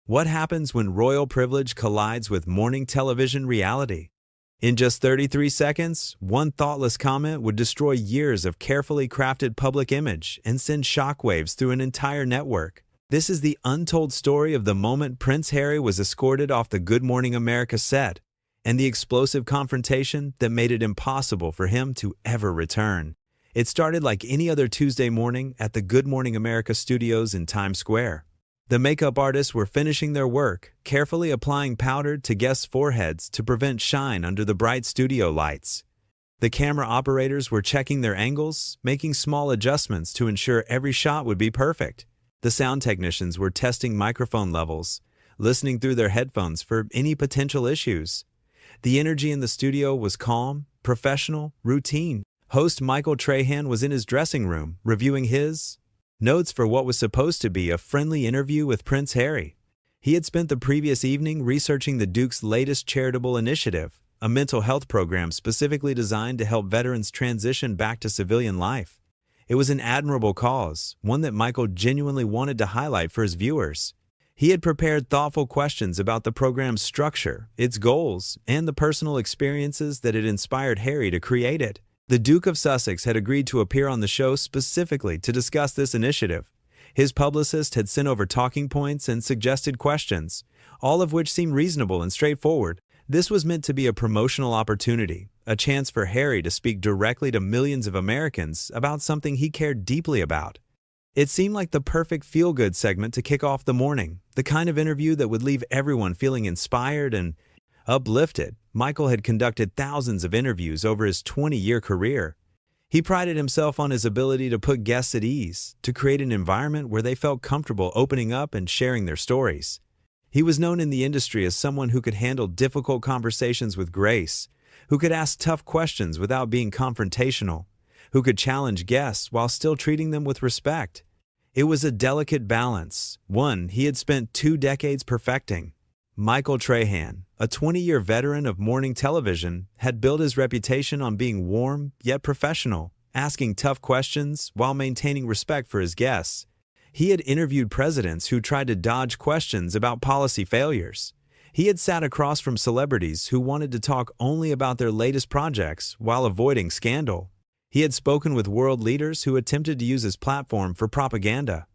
What happens when royal privilege collides with morning television reality? In just 33 seconds, one thoughtless comment would destroy years of carefully crafted public image and send shockwaves through an entire network. This is the untold story of the moment Prince Harry was escorted off the Good Morning America set, and the explosive confrontation that made it impossible for him to ever return. It started like any other Tuesday morning at the Good Morning America studios in Times Square. The makeup artists were finishing their work, carefully applying powder to guests' foreheads to prevent shine under the bright studio lights. The camera operators were checking their angles, making small adjustments to ensure every shot would be perfect. The sound technicians were testing microphone levels, listening through their headphones for any potential issues. The energy in the studio was calm, professional, routine. Host Michael Strahan was in his dressing room, reviewing his notes for what was supposed to be a friendly interview with Prince Harry. He had spent the previous evening researching the Duke's latest charitable initiative, a mental health program specifically designed to help veterans transition back to civilian life. It was an admirable cause, one that Michael genuinely wanted to highlight for his viewers. He had prepared thoughtful questions about the program's structure, its goals, and the personal experiences that had inspired Harry to create it. The Duke of Sussex had agreed to appear on the show specifically to discuss this initiative. His publicist had sent over talking points and suggested questions, all of which seemed reasonable and straightforward. This was meant to be a promotional opportunity, a chance for Harry to speak directly to millions of Americans about something he cared deeply about. It seemed like the perfect feel-good segment to kick off the morning, the kind of interview that would leave everyone feeling inspired and uplifted. Michael had conducted thousands of interviews over his 20-year career. He prided himself on his ability to put guests at ease, to create an environment where they felt comfortable opening up and sharing their stories. He was known in the industry as someone who could handle difficult conversations with grace, who could ask tough questions without being confrontational, who could challenge guests while still treating them with respect. It was a delicate balance, one he had spent 2 decades perfecting. Michael Strahan, a 20-year veteran of morning television, had built his reputation on being warm yet professional, asking tough questions while maintaining respect for his guests. He had interviewed presidents who tried to dodge questions about policy failures. He had sat across from celebrities who wanted to talk only about their latest projects while avoiding scandal. He had spoken with world leaders who attempted to use his platform for propaganda.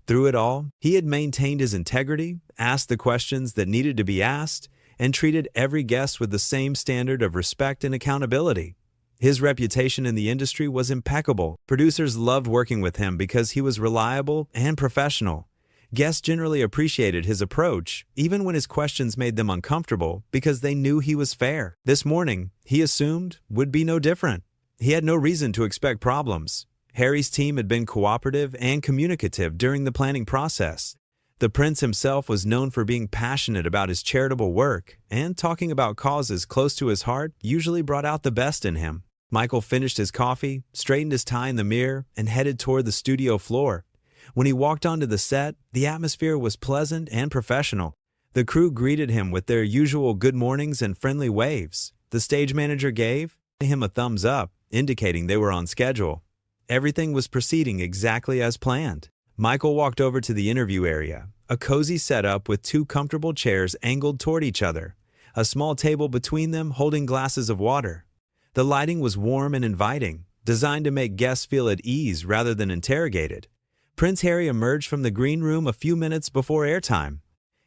Through it all, he had maintained his integrity, asked the questions that needed to be asked, and treated every guest with the same standard of respect and accountability. His reputation in the industry was impeccable. Producers loved working with him because he was reliable and professional. Guests generally appreciated his approach, even when his questions made them uncomfortable, because they knew he was fair. This morning, he assumed, would be no different. He had no reason to expect problems. Harry's team had been cooperative and communicative during the planning process. The prince himself was known for being passionate about his charitable work, and talking about causes close to his heart usually brought out the best in him. Michael finished his coffee, straightened his tie in the mirror, and headed toward the studio floor. When he walked onto the set, the atmosphere was pleasant and professional. The crew greeted him with their usual good mornings and friendly waves. The stage manager gave him a thumbs up, indicating they were on schedule. Everything was proceeding exactly as planned. Michael walked over to the interview area, a cozy setup with 2 comfortable chairs angled toward each other, a small table between them holding glasses of water. The lighting was warm and inviting, designed to make guests feel at ease rather than interrogated. Prince Harry emerged from the green room a few minutes before airtime.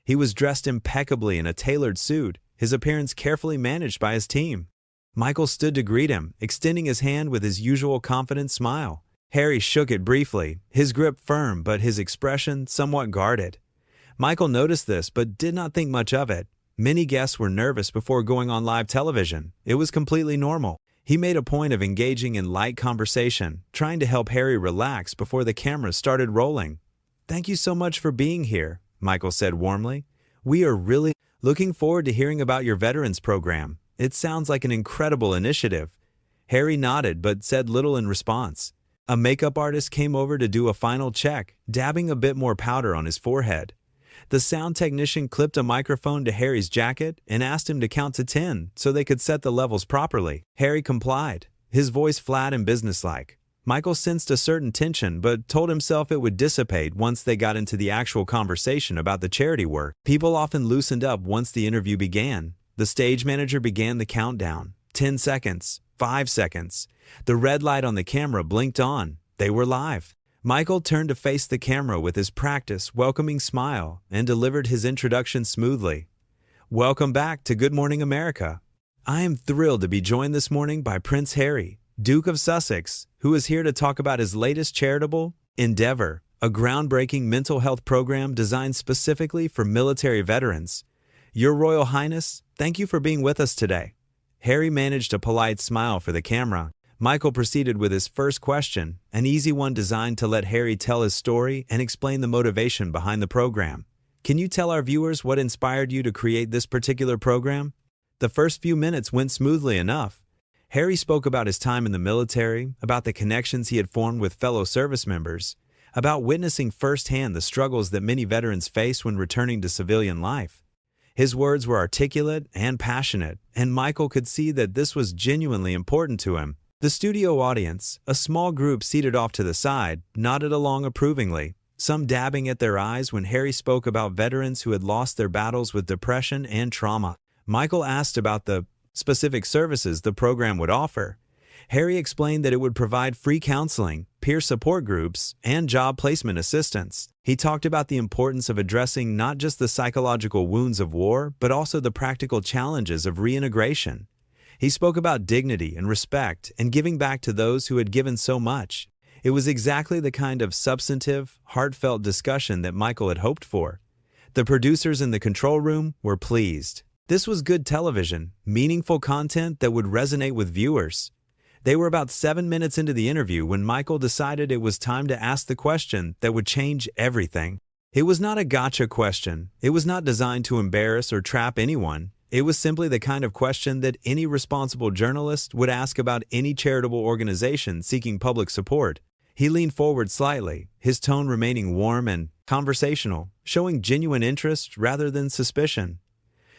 He was dressed impeccably in a tailored suit, his appearance carefully managed by his team. Michael stood to greet him, extending his hand with his usual confident smile. Harry shook it briefly, his grip firm but his expression somewhat guarded. Michael noticed this but did not think much of it. Many guests were nervous before going on live television. It was completely normal. He made a point of engaging in light conversation, trying to help Harry relax before the cameras started rolling. "Thank you so much for being here," Michael said warmly. "We are really looking forward to hearing about your veterans program. It sounds like an incredible initiative." Harry nodded but said little in response. A makeup artist came over to do a final check, dabbing a bit more powder on his forehead. The sound technician clipped a microphone to Harry's jacket and asked him to count to 10 so they could set the levels properly. Harry complied, his voice flat and businesslike. Michael sensed a certain tension but told himself it would dissipate once they got into the actual conversation about the charity work. People often loosened up once the interview began. The stage manager began the countdown. 10 seconds, 5 seconds. The red light on the camera blinked on. They were live. Michael turned to face the camera with his practiced, welcoming smile and delivered his introduction smoothly. Welcome back to Good Morning America. I am thrilled to be joined this morning by Prince Harry, Duke of Sussex, who is here to talk about his latest charitable endeavor, a groundbreaking mental health program designed specifically for military veterans. Your Royal Highness, thank you for being with us today. Harry managed a polite smile for the camera. Michael proceeded with his first question, an easy one designed to let Harry tell his story and explain the motivation behind the program. Can you tell our viewers what inspired you to create this particular program? The first few minutes went smoothly enough. Harry spoke about his time in the military, about the connections he had formed with fellow service members, about witnessing firsthand the struggles that many veterans face when returning to civilian life. His words were articulate and passionate, and Michael could see that this was genuinely important to him. The studio audience, a small group seated off to the side, nodded along approvingly, some dabbing at their eyes when Harry spoke about veterans who had lost their battles with depression and trauma. Michael asked about the specific services the program would offer. Harry explained that it would provide free counseling, peer support groups, and job placement assistance. He talked about the importance of addressing not just the psychological wounds of war, but also the practical challenges of reintegration. He spoke about dignity and respect and giving back to those who had given so much. It was exactly the kind of substantive, heartfelt discussion that Michael had hoped for. The producers in the control room were pleased. This was good television, meaningful content that would resonate with viewers. They were about 7 minutes into the interview when Michael decided it was time to ask the question that would change everything. It was not a gotcha question. It was not designed to embarrass or trap anyone. It was simply the kind of question that any responsible journalist would ask about any charitable organization seeking public support. He leaned forward slightly, his tone remaining warm and conversational, showing genuine interest rather than suspicion.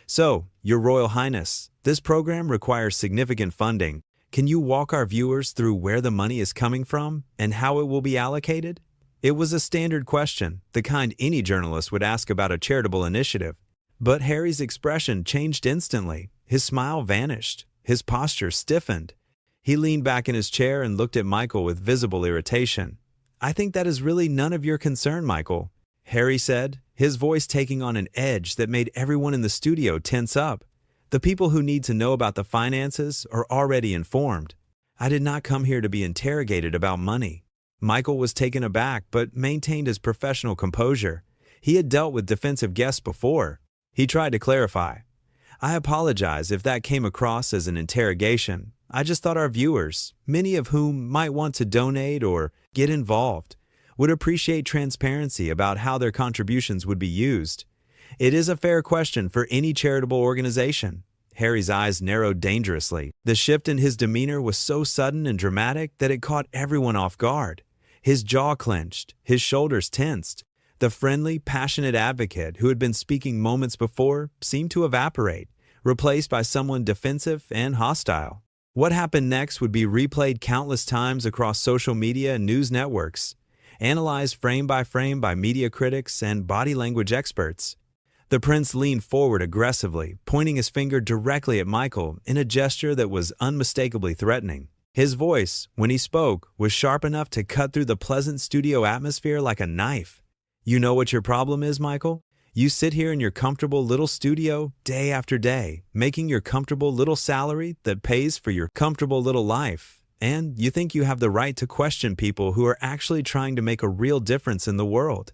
So, Your Royal Highness, this program requires significant funding. Can you walk our viewers through where the money is coming from and how it will be allocated? It was a standard question, the kind any journalist would ask about a charitable initiative. But Harry's expression changed instantly. His smile vanished. His posture stiffened. He leaned back in his chair and looked at Michael with visible irritation. I think that is really none of your concern, Michael, Harry said, his voice taking on an edge that made everyone in the studio tense up. The people who need to know about the finances are already informed. I did not come here to be interrogated about money. Michael was taken aback but maintained his professional composure. He had dealt with defensive guests before. He tried to clarify. I apologize if that came across as an interrogation. I just thought our viewers, many of whom might want to donate or get involved, would appreciate transparency about how their contributions would be used. It is a fair question for any charitable organization. Harry's eyes narrowed dangerously. The shift in his demeanor was so sudden and dramatic that it caught everyone off guard. His jaw clenched, his shoulders tensed. The friendly, passionate advocate who had been speaking moments before seemed to evaporate, replaced by someone defensive and hostile. What happened next would be replayed countless times across social media and news networks, analyzed frame by media critics and body language experts. The prince leaned forward aggressively, pointing his finger directly at Michael in a gesture that was unmistakably threatening. His voice, when he spoke, was sharp enough to cut through the pleasant studio atmosphere like a knife. You know what your problem is, Michael? You sit here in your comfortable little studio day after day, making your comfortable little salary that pays for your comfortable little life. And you think you have the right to question people who are actually trying to make a real difference in the world.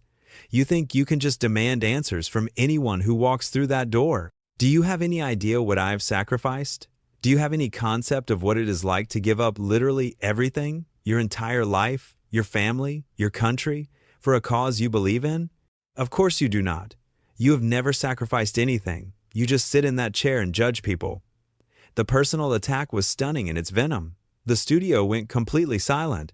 You think you can just demand answers from anyone who walks through that door. Do you have any idea what I have sacrificed? Do you have any concept of what it is like to give up literally everything, your entire life, your family, your country, for a cause you believe in? Of course you do not. You have never sacrificed anything. You just sit in that chair and judge people. The personal attack was stunning in its venom. The studio went completely silent.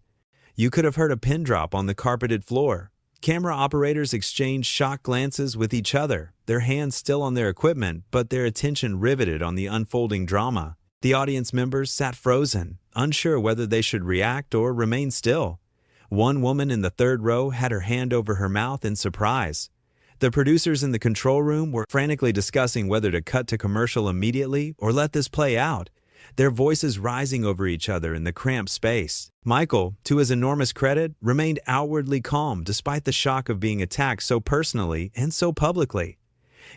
You could have heard a pin drop on the carpeted floor. Camera operators exchanged shocked glances with each other, their hands still on their equipment, but their attention riveted on the unfolding drama. The audience members sat frozen, unsure whether they should react or remain still. One woman in the third row had her hand over her mouth in surprise. The producers in the control room were frantically discussing whether to cut to commercial immediately or let this play out, their voices rising over each other in the cramped space. Michael, to his enormous credit, remained outwardly calm despite the shock of being attacked so personally and so publicly.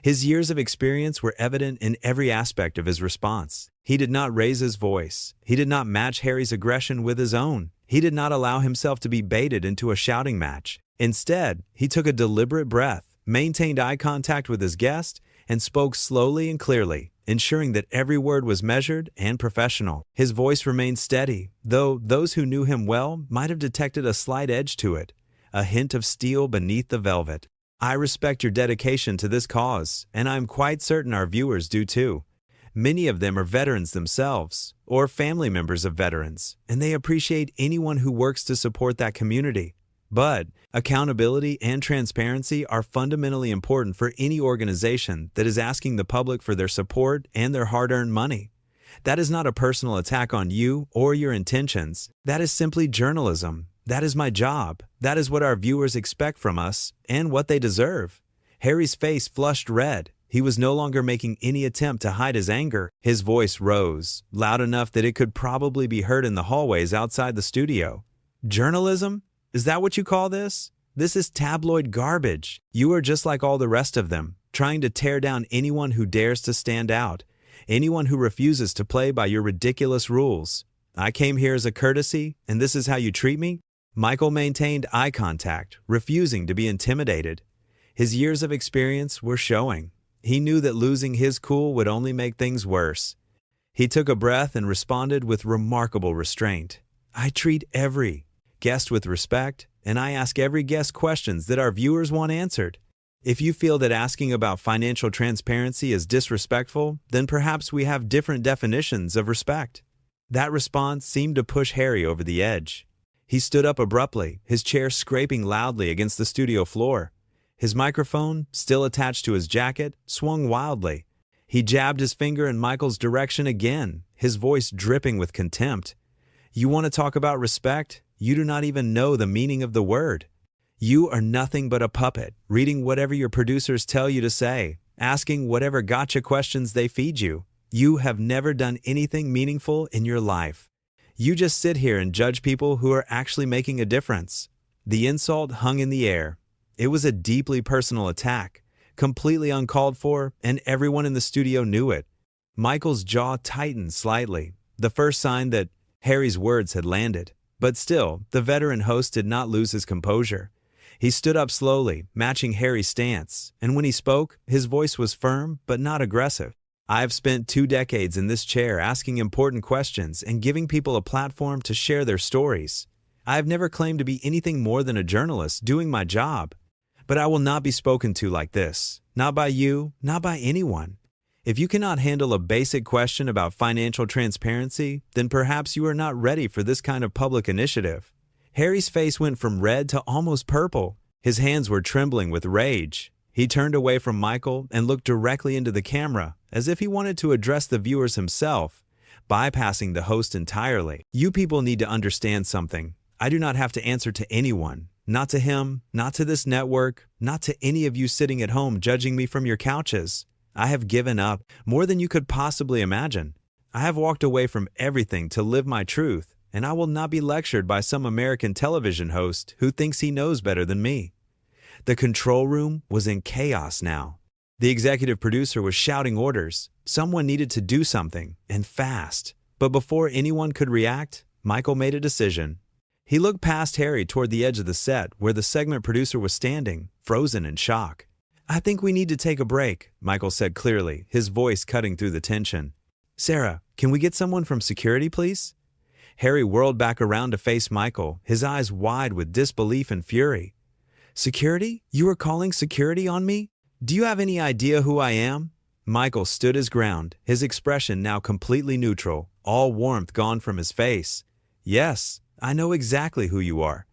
His years of experience were evident in every aspect of his response. He did not raise his voice. He did not match Harry's aggression with his own. He did not allow himself to be baited into a shouting match. Instead, he took a deliberate breath, maintained eye contact with his guest, and spoke slowly and clearly, ensuring that every word was measured and professional. His voice remained steady, though those who knew him well might have detected a slight edge to it, a hint of steel beneath the velvet. I respect your dedication to this cause, and I am quite certain our viewers do too. Many of them are veterans themselves, or family members of veterans, and they appreciate anyone who works to support that community. But accountability and transparency are fundamentally important for any organization that is asking the public for their support and their hard-earned money. That is not a personal attack on you or your intentions. That is simply journalism. That is my job. That is what our viewers expect from us and what they deserve. Harry's face flushed red. He was no longer making any attempt to hide his anger. His voice rose, loud enough that it could probably be heard in the hallways outside the studio. Journalism? Is that what you call this? This is tabloid garbage. You are just like all the rest of them, trying to tear down anyone who dares to stand out, anyone who refuses to play by your ridiculous rules. I came here as a courtesy, and this is how you treat me? Michael maintained eye contact, refusing to be intimidated. His years of experience were showing. He knew that losing his cool would only make things worse. He took a breath and responded with remarkable restraint. I treat every guest with respect, and I ask every guest questions that our viewers want answered. If you feel that asking about financial transparency is disrespectful, then perhaps we have different definitions of respect. That response seemed to push Harry over the edge. He stood up abruptly, his chair scraping loudly against the studio floor. His microphone, still attached to his jacket, swung wildly. He jabbed his finger in Michael's direction again, his voice dripping with contempt. You want to talk about respect? You do not even know the meaning of the word. You are nothing but a puppet, reading whatever your producers tell you to say, asking whatever gotcha questions they feed you. You have never done anything meaningful in your life. You just sit here and judge people who are actually making a difference. The insult hung in the air. It was a deeply personal attack, completely uncalled for, and everyone in the studio knew it. Michael's jaw tightened slightly, the first sign that Harry's words had landed. But still, the veteran host did not lose his composure. He stood up slowly, matching Harry's stance, and when he spoke, his voice was firm but not aggressive. I have spent 2 decades in this chair asking important questions and giving people a platform to share their stories. I have never claimed to be anything more than a journalist doing my job. But I will not be spoken to like this. Not by you, not by anyone. If you cannot handle a basic question about financial transparency, then perhaps you are not ready for this kind of public initiative. Harry's face went from red to almost purple. His hands were trembling with rage. He turned away from Michael and looked directly into the camera, as if he wanted to address the viewers himself, bypassing the host entirely. You people need to understand something. I do not have to answer to anyone. Not to him, not to this network, not to any of you sitting at home judging me from your couches. I have given up more than you could possibly imagine. I have walked away from everything to live my truth, and I will not be lectured by some American television host who thinks he knows better than me. The control room was in chaos now. The executive producer was shouting orders. Someone needed to do something, and fast. But before anyone could react, Michael made a decision. He looked past Harry toward the edge of the set where the segment producer was standing, frozen in shock. I think we need to take a break, Michael said clearly, his voice cutting through the tension. Sarah, can we get someone from security, please? Harry whirled back around to face Michael, his eyes wide with disbelief and fury. Security? You are calling security on me? Do you have any idea who I am? Michael stood his ground, his expression now completely neutral, all warmth gone from his face. Yes, I know exactly who you are.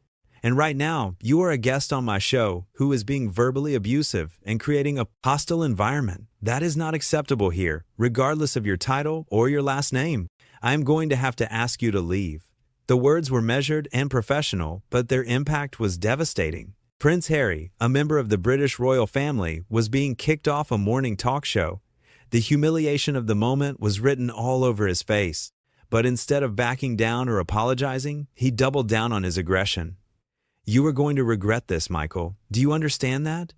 And right now, you are a guest on my show who is being verbally abusive and creating a hostile environment. That is not acceptable here, regardless of your title or your last name. I am going to have to ask you to leave." The words were measured and professional, but their impact was devastating. Prince Harry, a member of the British royal family, was being kicked off a morning talk show. The humiliation of the moment was written all over his face, but instead of backing down or apologizing, he doubled down on his aggression. "You are going to regret this, Michael. Do you understand that?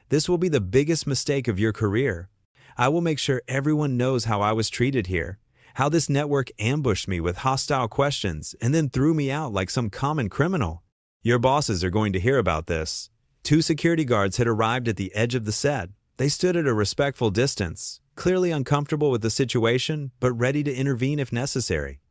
This will be the biggest mistake of your career. I will make sure everyone knows how I was treated here, how this network ambushed me with hostile questions and then threw me out like some common criminal. Your bosses are going to hear about this." 2 security guards had arrived at the edge of the set. They stood at a respectful distance, clearly uncomfortable with the situation, but ready to intervene if necessary.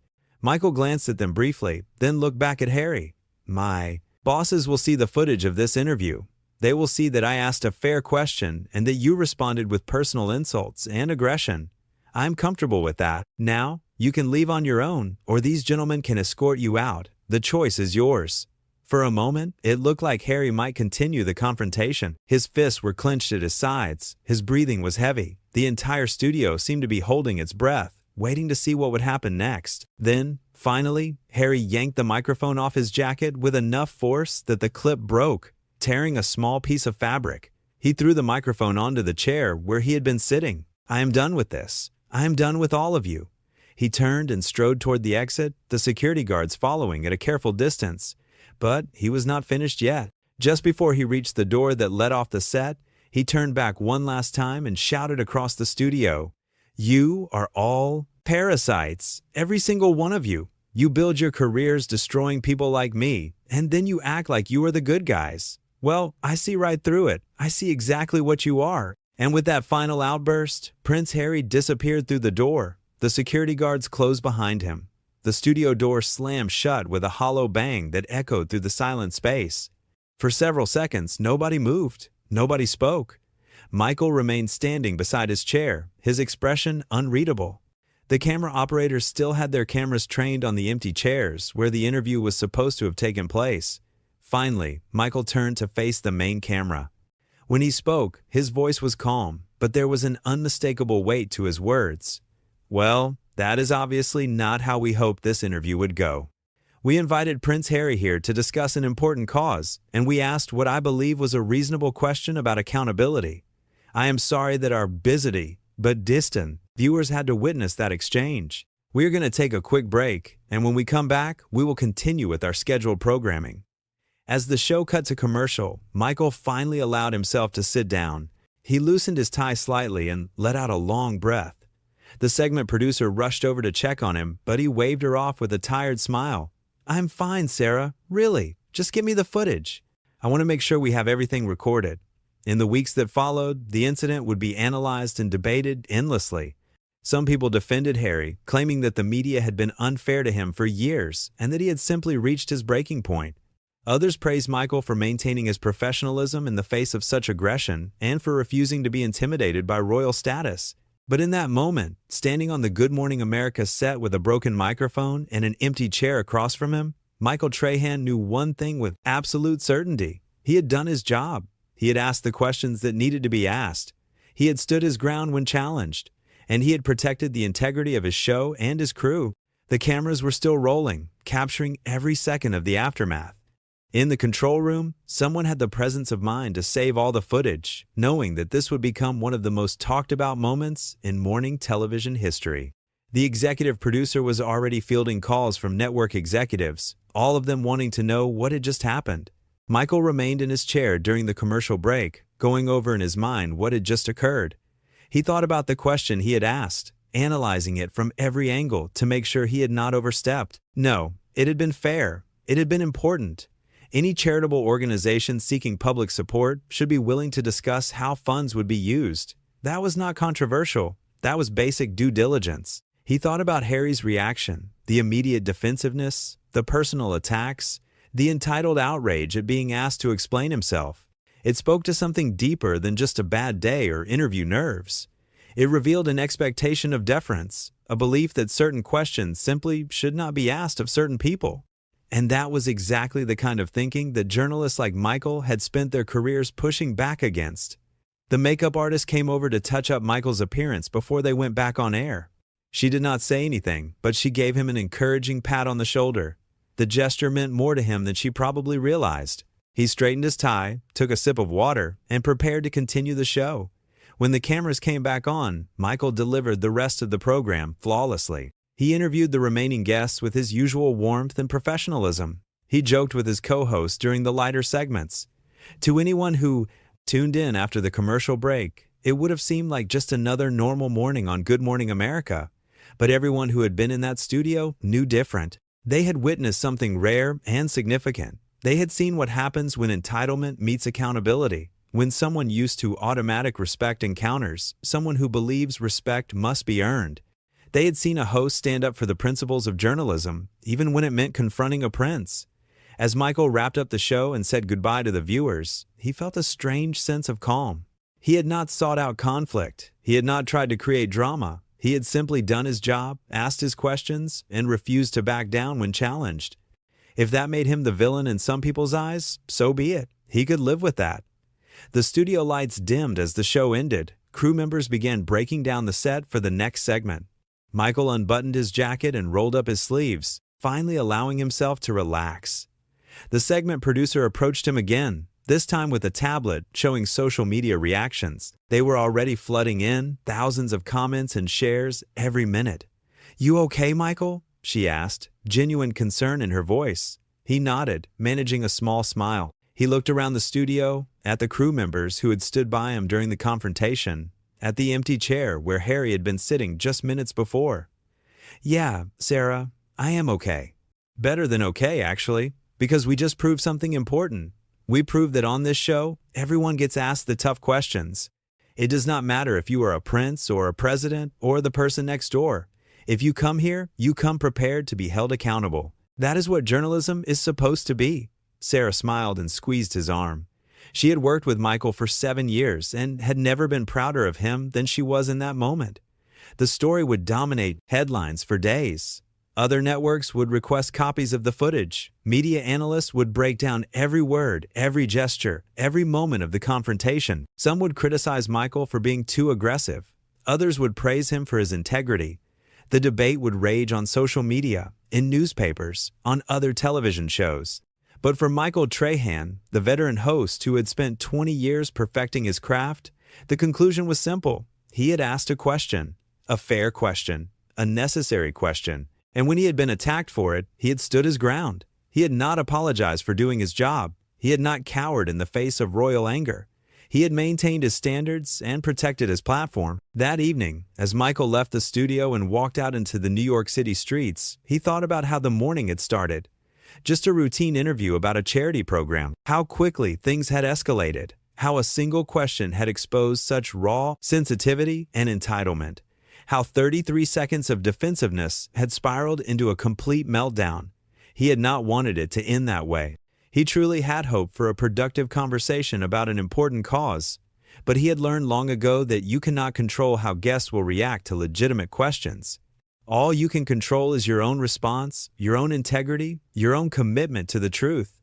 Michael glanced at them briefly, then looked back at Harry. "My bosses will see the footage of this interview. They will see that I asked a fair question and that you responded with personal insults and aggression. I'm comfortable with that. Now, you can leave on your own, or these gentlemen can escort you out. The choice is yours." For a moment, it looked like Harry might continue the confrontation. His fists were clenched at his sides. His breathing was heavy. The entire studio seemed to be holding its breath, waiting to see what would happen next. Then, finally, Harry yanked the microphone off his jacket with enough force that the clip broke, tearing a small piece of fabric. He threw the microphone onto the chair where he had been sitting. "I am done with this. I am done with all of you." He turned and strode toward the exit, the security guards following at a careful distance. But he was not finished yet. Just before he reached the door that led off the set, he turned back one last time and shouted across the studio, "You are all parasites, every single one of you. You build your careers destroying people like me, and then you act like you are the good guys. Well, I see right through it. I see exactly what you are." And with that final outburst, Prince Harry disappeared through the door. The security guards closed behind him. The studio door slammed shut with a hollow bang that echoed through the silent space. For several seconds, nobody moved. Nobody spoke. Michael remained standing beside his chair, his expression unreadable. The camera operators still had their cameras trained on the empty chairs where the interview was supposed to have taken place. Finally, Michael turned to face the main camera. When he spoke, his voice was calm, but there was an unmistakable weight to his words. "Well, that is obviously not how we hoped this interview would go. We invited Prince Harry here to discuss an important cause, and we asked what I believe was a reasonable question about accountability. I am sorry that our busy but distant viewers had to witness that exchange. We are going to take a quick break, and when we come back, we will continue with our scheduled programming." As the show cut to commercial, Michael finally allowed himself to sit down. He loosened his tie slightly and let out a long breath. The segment producer rushed over to check on him, but he waved her off with a tired smile. "I'm fine, Sarah. Really. Just give me the footage. I want to make sure we have everything recorded." In the weeks that followed, the incident would be analyzed and debated endlessly. Some people defended Harry, claiming that the media had been unfair to him for years and that he had simply reached his breaking point. Others praised Michael for maintaining his professionalism in the face of such aggression and for refusing to be intimidated by royal status. But in that moment, standing on the Good Morning America set with a broken microphone and an empty chair across from him, Michael Strahan knew one thing with absolute certainty. He had done his job. He had asked the questions that needed to be asked. He had stood his ground when challenged, and he had protected the integrity of his show and his crew. The cameras were still rolling, capturing every second of the aftermath. In the control room, someone had the presence of mind to save all the footage, knowing that this would become one of the most talked about moments in morning television history. The executive producer was already fielding calls from network executives, all of them wanting to know what had just happened. Michael remained in his chair during the commercial break, going over in his mind what had just occurred. He thought about the question he had asked, analyzing it from every angle to make sure he had not overstepped. No, it had been fair. It had been important. Any charitable organization seeking public support should be willing to discuss how funds would be used. That was not controversial. That was basic due diligence. He thought about Harry's reaction, the immediate defensiveness, the personal attacks, the entitled outrage at being asked to explain himself. It spoke to something deeper than just a bad day or interview nerves. It revealed an expectation of deference, a belief that certain questions simply should not be asked of certain people. And that was exactly the kind of thinking that journalists like Michael had spent their careers pushing back against. The makeup artist came over to touch up Michael's appearance before they went back on air. She did not say anything, but she gave him an encouraging pat on the shoulder. The gesture meant more to him than she probably realized. He straightened his tie, took a sip of water, and prepared to continue the show. When the cameras came back on, Michael delivered the rest of the program flawlessly. He interviewed the remaining guests with his usual warmth and professionalism. He joked with his co-hosts during the lighter segments. To anyone who tuned in after the commercial break, it would have seemed like just another normal morning on Good Morning America. But everyone who had been in that studio knew different. They had witnessed something rare and significant. They had seen what happens when entitlement meets accountability. When someone used to automatic respect encounters, someone who believes respect must be earned. They had seen a host stand up for the principles of journalism, even when it meant confronting a prince. As Michael wrapped up the show and said goodbye to the viewers, he felt a strange sense of calm. He had not sought out conflict. He had not tried to create drama. He had simply done his job, asked his questions, and refused to back down when challenged. If that made him the villain in some people's eyes, so be it. He could live with that. The studio lights dimmed as the show ended. Crew members began breaking down the set for the next segment. Michael unbuttoned his jacket and rolled up his sleeves, finally allowing himself to relax. The segment producer approached him again, this time with a tablet showing social media reactions. They were already flooding in, thousands of comments and shares every minute. "You okay, Michael?" she asked, genuine concern in her voice. He nodded, managing a small smile. He looked around the studio, at the crew members who had stood by him during the confrontation, at the empty chair where Harry had been sitting just minutes before. "Yeah, Sarah, I am okay. Better than okay, actually, because we just proved something important. We proved that on this show, everyone gets asked the tough questions. It does not matter if you are a prince or a president or the person next door. If you come here, you come prepared to be held accountable. That is what journalism is supposed to be." Sarah smiled and squeezed his arm. She had worked with Michael for 7 years and had never been prouder of him than she was in that moment. The story would dominate headlines for days. Other networks would request copies of the footage. Media analysts would break down every word, every gesture, every moment of the confrontation. Some would criticize Michael for being too aggressive. Others would praise him for his integrity. The debate would rage on social media, in newspapers, on other television shows. But for Michael Strahan, the veteran host who had spent 20 years perfecting his craft, the conclusion was simple. He had asked a question, a fair question, a necessary question. And when he had been attacked for it, he had stood his ground. He had not apologized for doing his job. He had not cowered in the face of royal anger. He had maintained his standards and protected his platform. That evening, as Michael left the studio and walked out into the New York City streets, he thought about how the morning had started. Just a routine interview about a charity program. How quickly things had escalated. How a single question had exposed such raw sensitivity and entitlement. How 33 seconds of defensiveness had spiraled into a complete meltdown. He had not wanted it to end that way. He truly had hoped for a productive conversation about an important cause. But he had learned long ago that you cannot control how guests will react to legitimate questions. All you can control is your own response, your own integrity, your own commitment to the truth.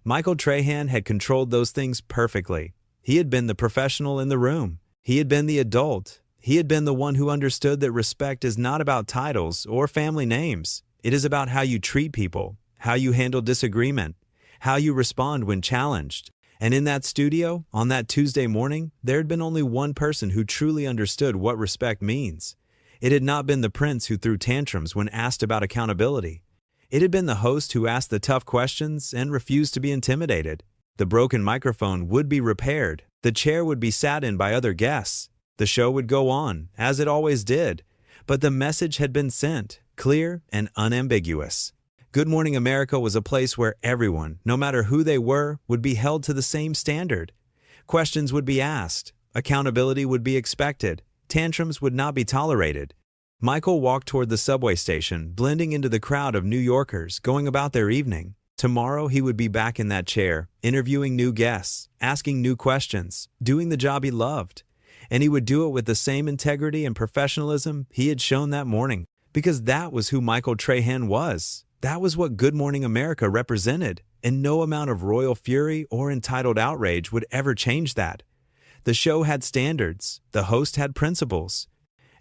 Michael Strahan had controlled those things perfectly. He had been the professional in the room. He had been the adult. He had been the one who understood that respect is not about titles or family names. It is about how you treat people, how you handle disagreement, how you respond when challenged. And in that studio, on that Tuesday morning, there had been only one person who truly understood what respect means. It had not been the prince who threw tantrums when asked about accountability. It had been the host who asked the tough questions and refused to be intimidated. The broken microphone would be repaired. The chair would be sat in by other guests. The show would go on, as it always did. But the message had been sent, clear and unambiguous. Good Morning America was a place where everyone, no matter who they were, would be held to the same standard. Questions would be asked. Accountability would be expected. Tantrums would not be tolerated. Michael walked toward the subway station, blending into the crowd of New Yorkers going about their evening. Tomorrow he would be back in that chair, interviewing new guests, asking new questions, doing the job he loved. And he would do it with the same integrity and professionalism he had shown that morning, because that was who Michael Strahan was. That was what Good Morning America represented, and no amount of royal fury or entitled outrage would ever change that. The show had standards, the host had principles,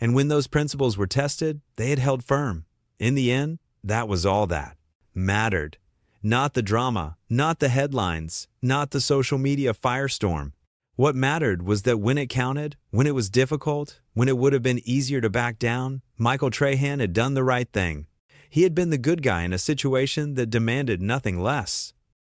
and when those principles were tested, they had held firm. In the end, that was all that mattered. Not the drama, not the headlines, not the social media firestorm. What mattered was that when it counted, when it was difficult, when it would have been easier to back down, Michael Strahan had done the right thing. He had been the good guy in a situation that demanded nothing less.